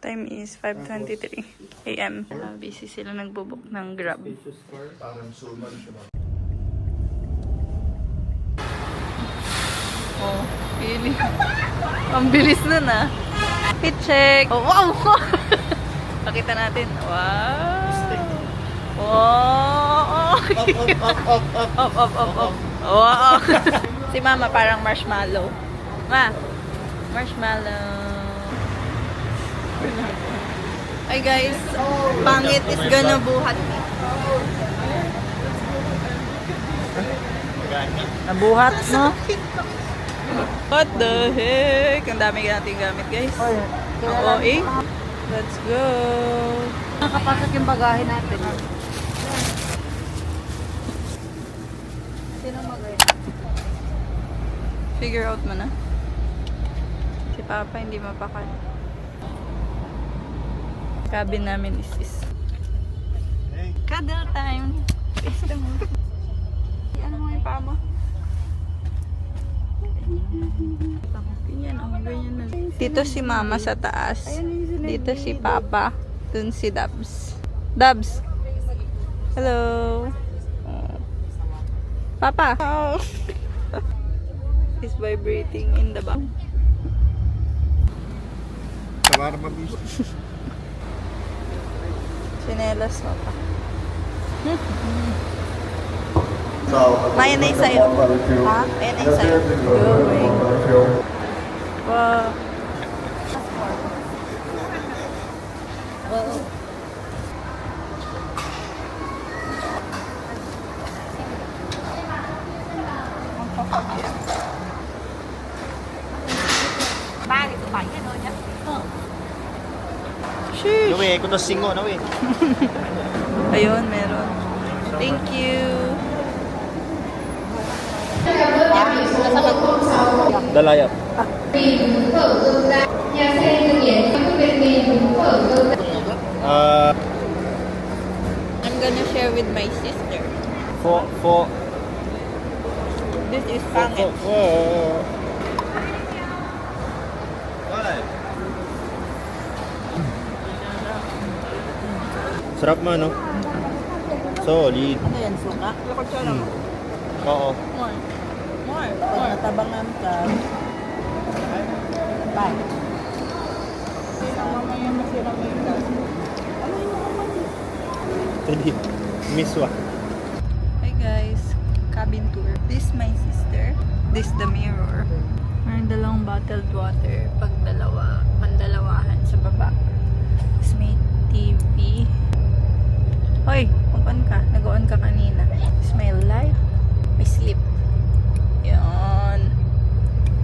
time is 5:23 a.m. Busy sila nagbubuk ng Grab. Oh, feeling. Ang bilis nun ah. Fit check. Oh, wow! Pakita natin. Wow! Wow! Up. Wow! Si Mama parang marshmallow. Ma! Marshmallow. Ay guys, pangit is gonna buhat me. Nabuhat, no? What the heck? Ang dami nating gamit, guys. Oo, eh. Let's go. Nakapasok yung bagahe natin. Sino mag-ayon? Figure out mo na. Si Papa hindi mapakal. Cabin namin is cuddle time. Ano mo yung paa mo? Ganyan, ganyan na. Dito si Mama sa taas. Dito si Papa. Dun si Dubs. Dubs! Hello! Oh. Papa! Oh. He's vibrating in the back. Chinelas mo pa. Mayonnaise sa'yo. Ha? Mayonnaise sa'yo. Going. Wow. Sheesh. Nawe, ko to singo, nawe. Ayun, meron. Thank you. Dalayap. I'm gonna share with my sister. For This is pangit. Sarap man, no? Solid. Ano yan, suka? Lakot siya lang. Oo. More. More. Pag natabangan ka, bye. Tadi. Miswa. Hi guys. Cabin tour. This my sister. This the mirror. Meron dalawang bottled water. Pag dalawa, pandalawahan sa baba. Tapos may TV. Hoy, on ka. Nag-on ka kanina. Tapos may light. May sleep. Yan.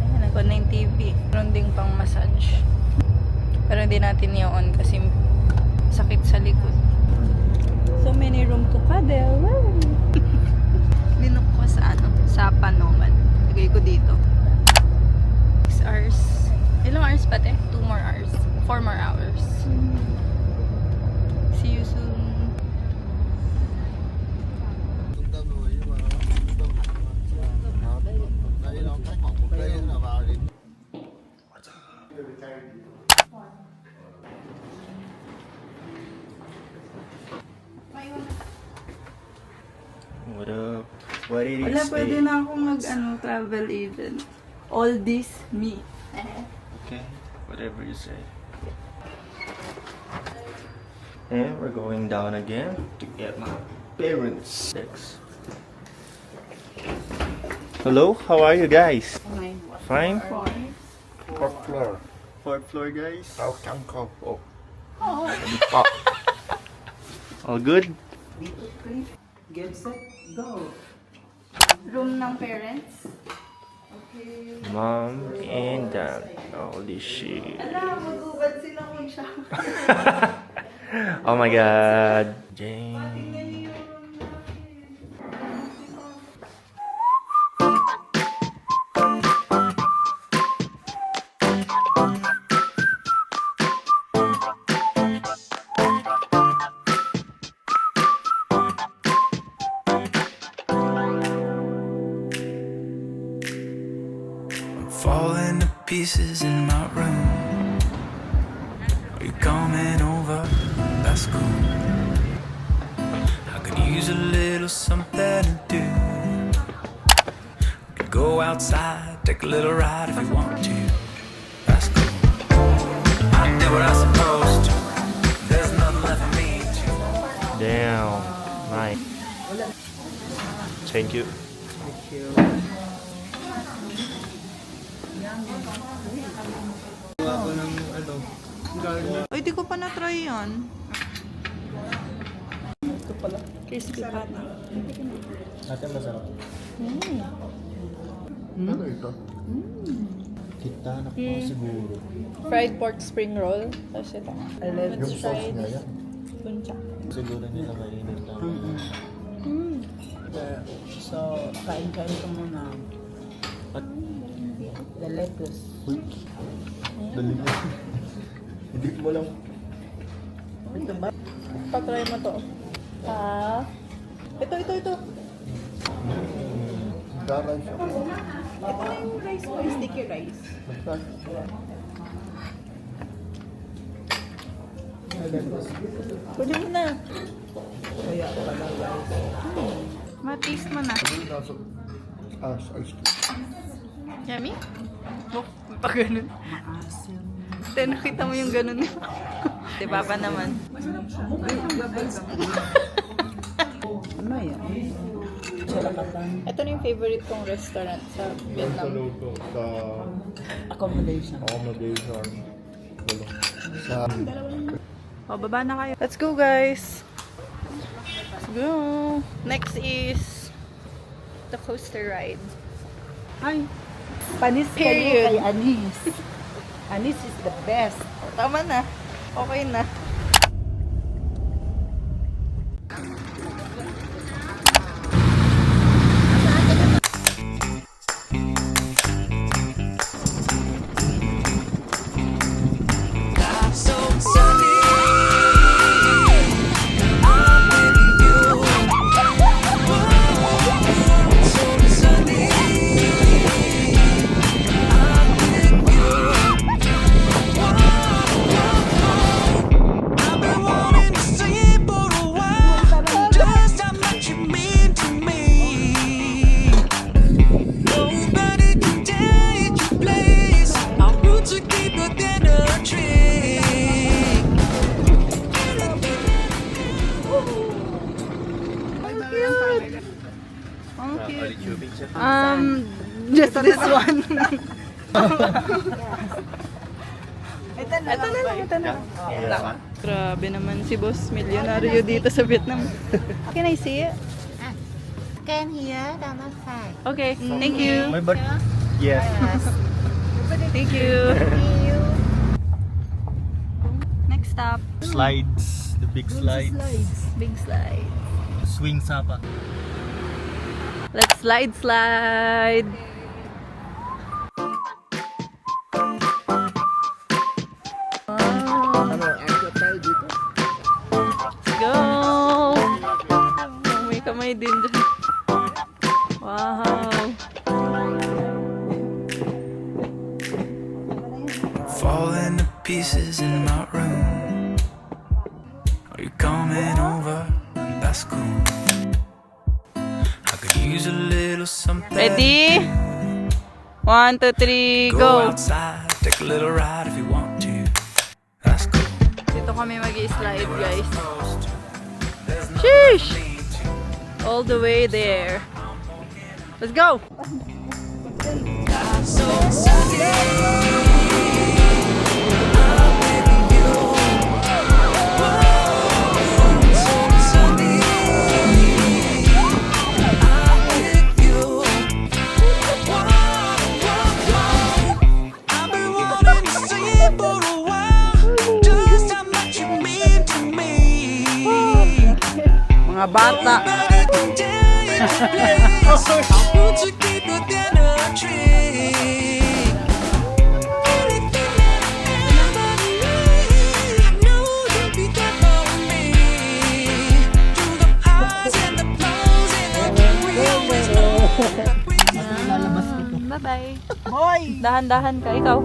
Ayan, nag-on na yung TV. Meron ding pang massage. Pero hindi natin i-on kasi sakit sa likod. So many room to cuddle. Linok ko sa sa panoman. Lagay ko dito. 6 hours. Ilang hours pa te? 2 more hours. 4 more hours. See you soon. What up? What it is? Wala, pwede na akong travel agent. All this, me. Okay, whatever you say. And we're going down again to get my parents. Hello, how are you guys? Fine? Fourth floor. Fourth floor, guys. South Angkor. Oh. All good? Get set, go. Room ng parents. Mom and dad. Holy shit. Ala, magubad sila kung siya. Oh my god. Jane. Falling to pieces in my room. you coming over? That's cool. I could use a little something to do. We could go outside, take a little ride if you want to. That's cool. I did what I was supposed to. There's nothing left for me to. Damn. Nice. Thank you. Ay, di ko pa na-try yan. Ito pala. Crispy patty. Ate, masarap. Ano ito? Kita na po siguro. Fried pork spring roll. Tapos ito. Yung sauce niya yan. Puncha. Siguro nila mainit lang. So, kain-kain ko muna. The lettuce. Uy. Dali mo. Hindi mo lang. Ito ba? Patry mo to. Ha? Ito. Daray siya. Ito na yung rice mo, sticky rice. Pwede mo na. Kaya pala rice. Ma-taste mo na. Ice cream. Yummy? Oh, pa ganun. Maasim. Te, nakita mo yung ganun. Di ba pa naman? Ano yan? Chalakatan. Ito na yung favorite kong restaurant sa Vietnam. Luto sa Accommodation. accommodation. Sa O, baba na kayo. Let's go, guys. Let's go. Next is the coaster ride. Ay, panis Period. kayo kay Anis. Anis is the best. Tama na. Okay na. Just this one. Ito na lang. Grabe naman si boss, milyonaryo dito sa Vietnam. Can I see it? Can here, $5. Okay, thank you. may bar. Yes. Thank you. Next stop, Slides. The big slides. big slide. Swing sapa. Let's slide. Let's go! Oh, may kamay din dyan. Wow! Falling to pieces in my room. Are you coming over? That's cool. I could use a little something. Ready? 1, 2, 3, Go go! outside, take a little ride if you want to. That's cool. Dito kami mag-slide, guys. Sheesh! All the way there. Let's go! Mga bata. Bye-bye. Hoy! Dahan-dahan ka, ikaw.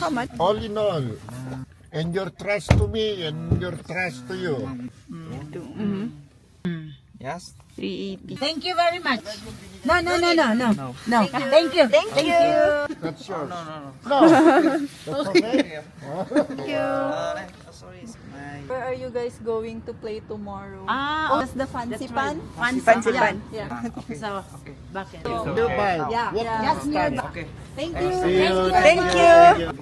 much? All in all. And your trust to me and your trust to you. Yes? 380. Thank you very much. No. Thank you. Thank you. That's yours. No. That's okay? Where are you guys going to play tomorrow? Ah, That's the fancy pan? Fancy pan. Yeah. So, bakit? Dubai. Yeah. What Yeah. Just near. Thank you. See you. Thank you.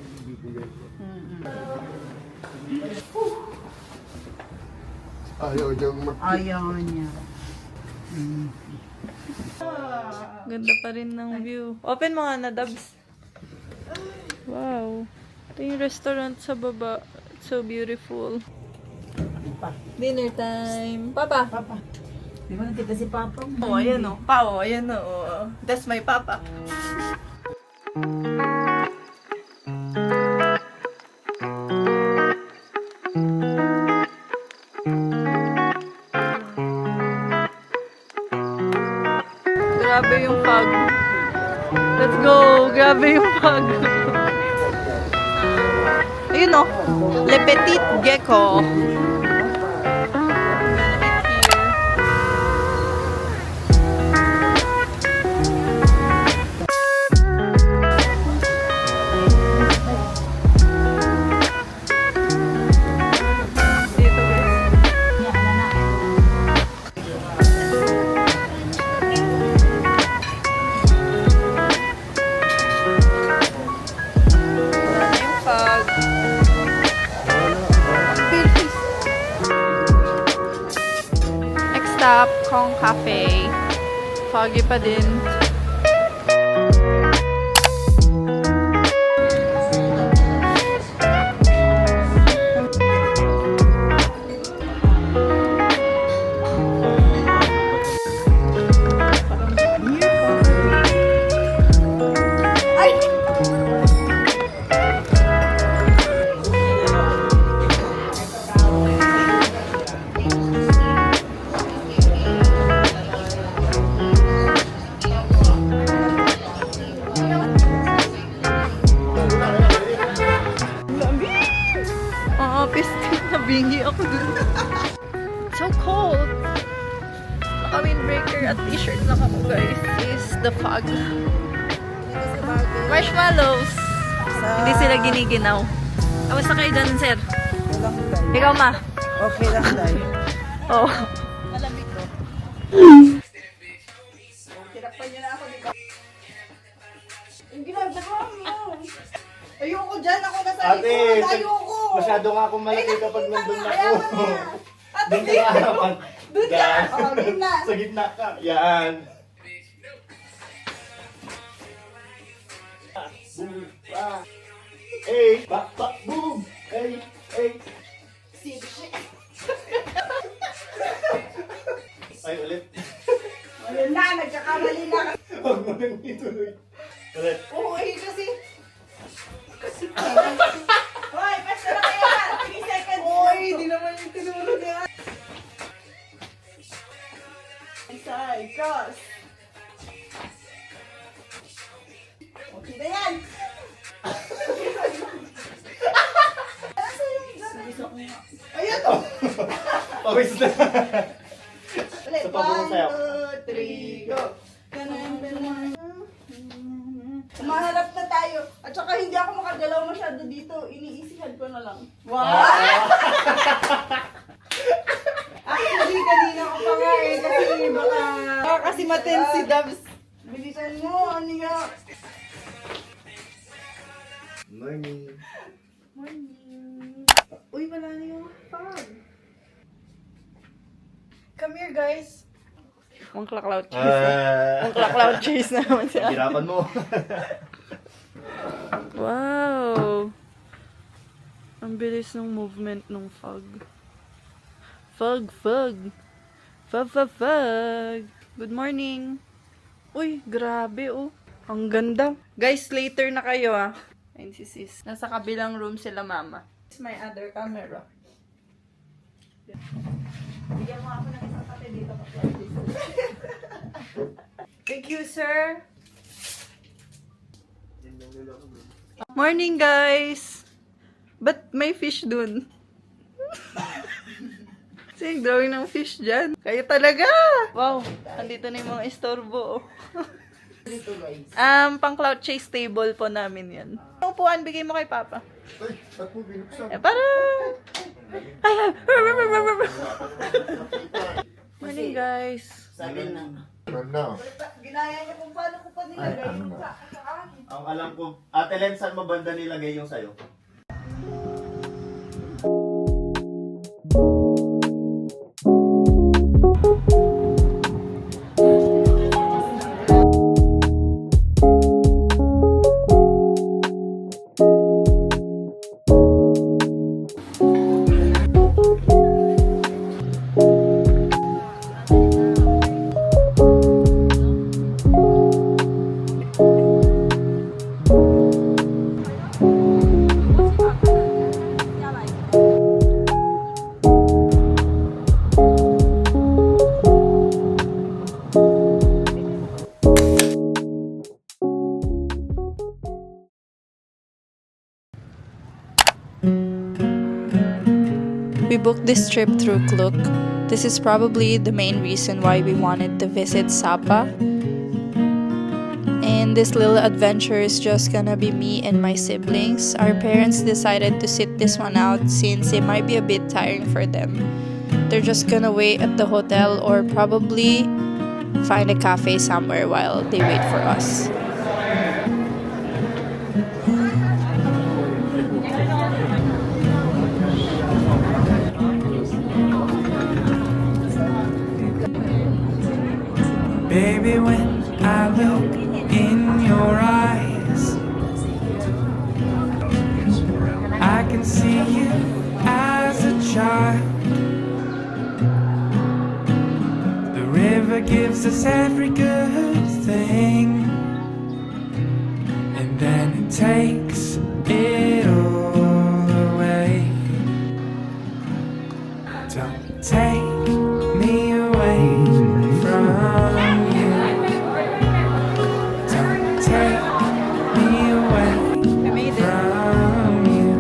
Ayaw niyang Ayaw niya. Ganda pa rin ng view. Open mo nga na, Dubs. Wow. Ito yung restaurant sa baba. It's so beautiful. Dinner time. Papa. Di ba nakita si Papa? Oh, ayan o. Pao, ayan o. That's my papa. Grabe yung fog. Let's go. Grabe yung fog. Ayun o. Le Petit Gecko. Dito guys. Wala na yung fog. Bilis. Next stop, Kong Cafe. Foggy pa din. Oo, pistin na bingi ako dun. So cold. Naka-windbreaker at t-shirt lang ako guys. Is the fog. Marshmallows. Hindi sila giniginaw. Kamusta kayo dun, sir? Ikaw, ma? Okay lang tayo. Oo. Ayoko dyan, ako nasa Ate, likod. Ayoko. masyado nga akong malaki kapag nandun ako. Ate, Doon ka harapan. Doon ka. Yan. Oh, gitna. Sa gitna ka. Yan. Boom. Ah. Hey. Boom. Hey. Hey. Ay, ulit. Ayun na, nagkakamali na. Huwag mo nang ituloy. Ulit. Oo, kasi... Hoy, basta na kayo na. 3 seconds. Hoy, di naman yung tinuro niya. Inside, cross. Okay na yan. Ayan o. Pawis na. Ulit, Sa pabunong sayaw. 1, 2, 3, go. Maharap na tayo. At saka hindi ako makagalaw masyado dito. Iniisihan ko na lang. Wow! Actually, kanina ko pa nga eh. Kasi baka... kasi maten si Dubs. Bilisan mo, ano nga. Morning. Morning. Uy, wala na yung fog. Come here, guys. Mangkla cloud chase. Mangkla cloud chase na naman siya. Hirapan mo. Wow! Ang bilis ng movement ng fog. Fog. Fog. Good morning. Uy, grabe oh. Ang ganda. Guys, later na kayo ah. Ayun si sis. Nasa kabilang room sila mama. It's my other camera. Bigyan mo ako ng isang pati dito. Thank you, sir. Morning, guys! Ba't may fish dun? Kasi drawing ng fish dyan. Kayo talaga! Wow! Andito na yung mga istorbo. Dito guys. Pang cloud chase table po namin yan. Ang upuan, bigay mo kay Papa. Ay, ba't mo binuksan? Para... Ay! Morning, guys! Sabi na. Ano? Ginaya niya kung paano ko pa nilagay yung sa akin. Ang alam ko, Ate Len, saan mo banda nilagay yung sayo? We booked this trip through Klook. This is probably the main reason why we wanted to visit Sapa. And this little adventure is just gonna be me and my siblings. Our parents decided to sit this one out since it might be a bit tiring for them. They're just gonna wait at the hotel or probably find a cafe somewhere while they wait for us. Baby, when I look in your eyes, I can see you as a child. The river gives us every good thing, and then it takes it all away. Don't take me away from you. Don't take me away We made it. from you.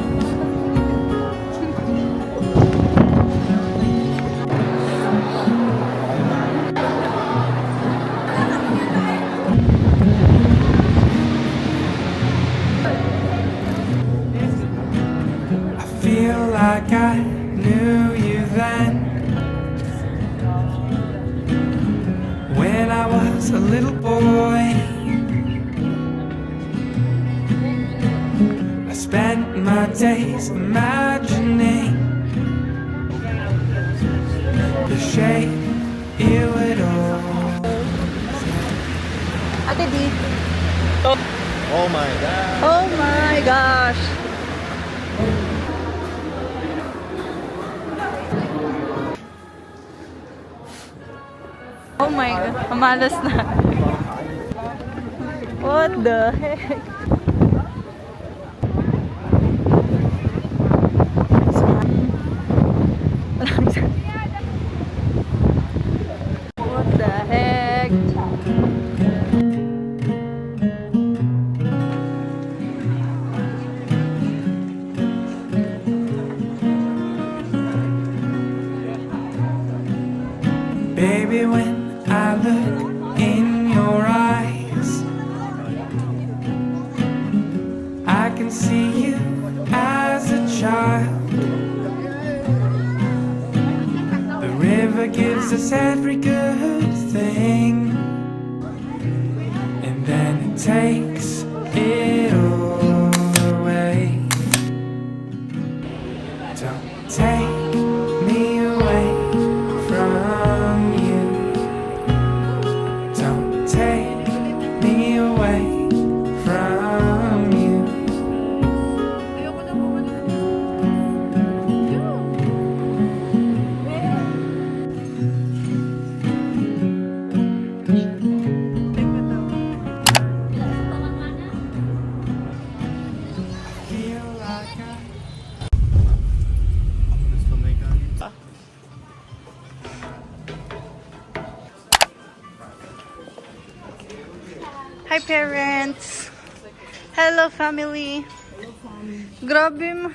I feel like I knew you then, when I was a little boy. I spent my days imagining the shape you would all. Ate D. Oh my God! Oh my gosh! Oh my god, mamalas na. What the heck? What the heck? Baby, when I look in your eyes, I can see you as a child. The river gives us every good thing, and then it takes it all away. Don't take me away from you. Don't take me away from you. Feel like I Hi, parents! Hello, family! Grabe ma.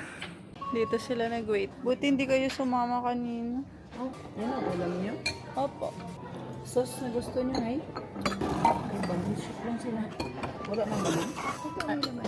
Dito sila nag-wait. Buti hindi kayo sumama kanina. Oh, yan ang ulam niyo. Opo. Sauce na gusto niyo, ay? Ay, bamboo soup lang sila. Wala nang naman.